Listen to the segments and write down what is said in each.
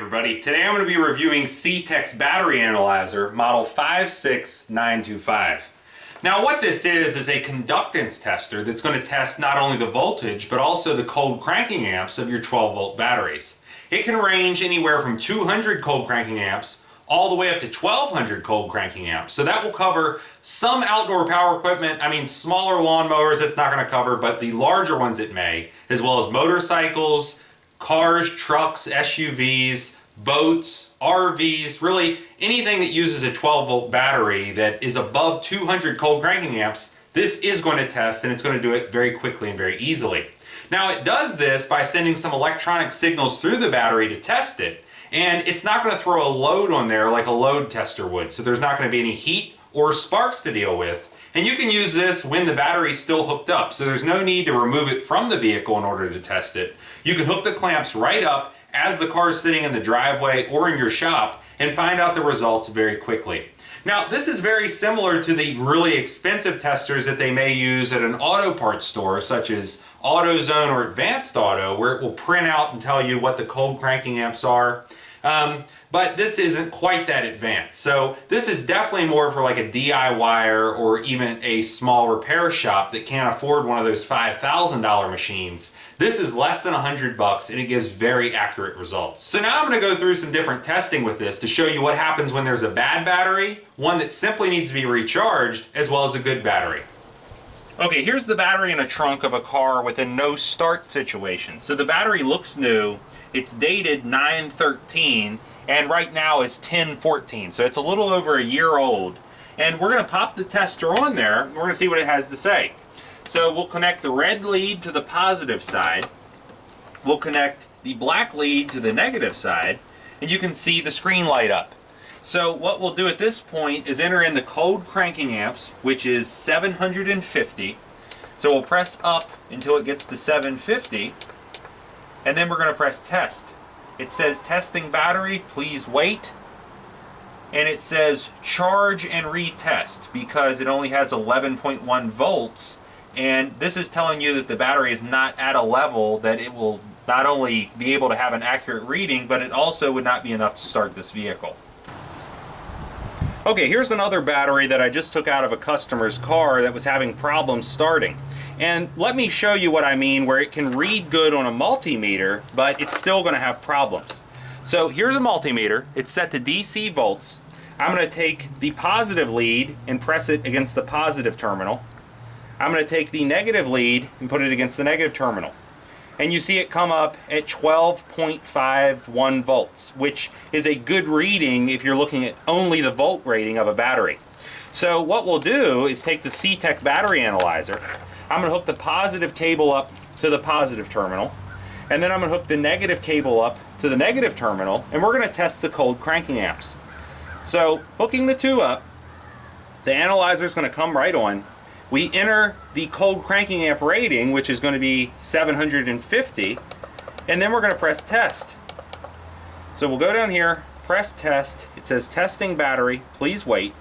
everybody. Today I'm going to be reviewing c-tek's battery analyzer, model 56925. Now what this is a conductance tester that's going to test not only the voltage but also the cold cranking amps of your 12-volt batteries. It can range anywhere from 200 cold cranking amps all the way up to 1200 cold cranking amps. So that will cover some outdoor power equipment. I mean, smaller lawnmowers it's not going to cover, but the larger ones it may, as well as motorcycles, cars, trucks, SUVs, boats, RVs, really anything that uses a 12-volt battery that is above 200 cold cranking amps, this is going to test, and it's going to do it very quickly and very easily. Now it does this by sending some electronic signals through the battery to test it, and it's not going to throw a load on there like a load tester would, so there's not going to be any heat or sparks to deal with. And you can use this when the battery's still hooked up, so there's no need to remove it from the vehicle in order to test it. You can hook the clamps right up as the car is sitting in the driveway or in your shop and find out the results very quickly. Now, this is very similar to the really expensive testers that they may use at an auto parts store, such as AutoZone or Advanced Auto, where it will print out and tell you what the cold cranking amps are. But this isn't quite that advanced. So this is definitely more for like a DIYer or even a small repair shop that can't afford one of those $5,000 machines. This is less than $100 and it gives very accurate results. So now I'm going to go through some different testing with this to show you what happens when there's a bad battery, one that simply needs to be recharged, as well as a good battery. Okay, here's the battery in a trunk of a car with a no start situation. So the battery looks new. It's dated 9/13 and right now is 10/14. So it's a little over a year old. And we're going to pop the tester on there and we're going to see what it has to say. So we'll connect the red lead to the positive side. We'll connect the black lead to the negative side, and you can see the screen light up. So what we'll do at this point is enter in the cold cranking amps, which is 750. So we'll press up until it gets to 750, and then we're going to press test. It says testing battery, please wait. And it says charge and retest because it only has 11.1 volts. And this is telling you that the battery is not at a level that it will not only be able to have an accurate reading, but it also would not be enough to start this vehicle. Okay, here's another battery that I just took out of a customer's car that was having problems starting. And let me show you what I mean, where it can read good on a multimeter, but it's still going to have problems. So here's a multimeter. It's set to DC volts. I'm going to take the positive lead and press it against the positive terminal. I'm going to take the negative lead and put it against the negative terminal. And you see it come up at 12.51 volts, which is a good reading if you're looking at only the volt rating of a battery. So what we'll do is take the c-tek battery analyzer. I'm going to hook the positive cable up to the positive terminal, and then I'm going to hook the negative cable up to the negative terminal, and we're going to test the cold cranking amps. So hooking the two up, the analyzer is going to come right on. We enter the cold cranking amp rating, which is going to be 750, and then we're going to press test. So we'll go down here, press test. It says testing battery, please wait.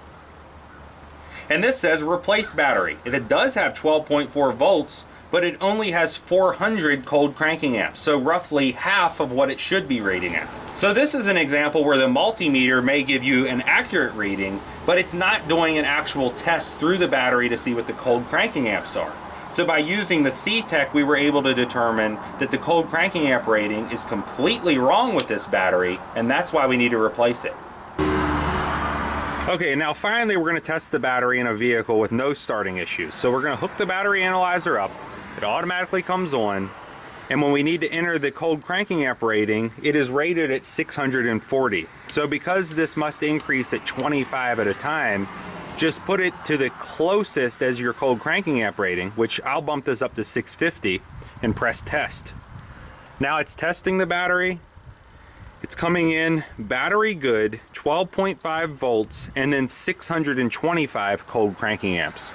And this says replace battery. It does have 12.4 volts, but it only has 400 cold cranking amps, so roughly half of what it should be rating at. So this is an example where the multimeter may give you an accurate reading, but it's not doing an actual test through the battery to see what the cold cranking amps are. So by using the c-tek, we were able to determine that the cold cranking amp rating is completely wrong with this battery, and that's why we need to replace it. Okay, now finally we're going to test the battery in a vehicle with no starting issues. So we're going to hook the battery analyzer up. It automatically comes on, and when we need to enter the cold cranking amp rating, it is rated at 640. So because this must increase at 25 at a time, just put it to the closest as your cold cranking amp rating, which I'll bump this up to 650, and press test. Now it's testing the battery. It's coming in battery good, 12.5 volts, and then 625 cold cranking amps.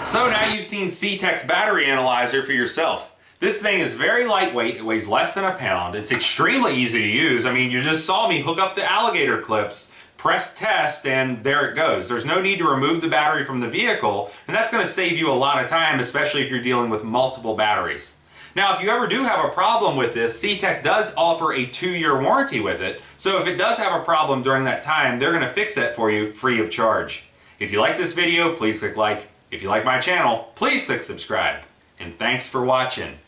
So now you've seen c-tek's battery analyzer for yourself. This thing is very lightweight. It weighs less than a pound. It's extremely easy to use. I mean, you just saw me hook up the alligator clips, press test, and there it goes. There's no need to remove the battery from the vehicle, and that's going to save you a lot of time, especially if you're dealing with multiple batteries. Now, if you ever do have a problem with this, c-tek does offer a 2-year warranty with it, so if it does have a problem during that time, they're going to fix it for you free of charge. If you like this video, please click like. If you like my channel, please click subscribe. And thanks for watching.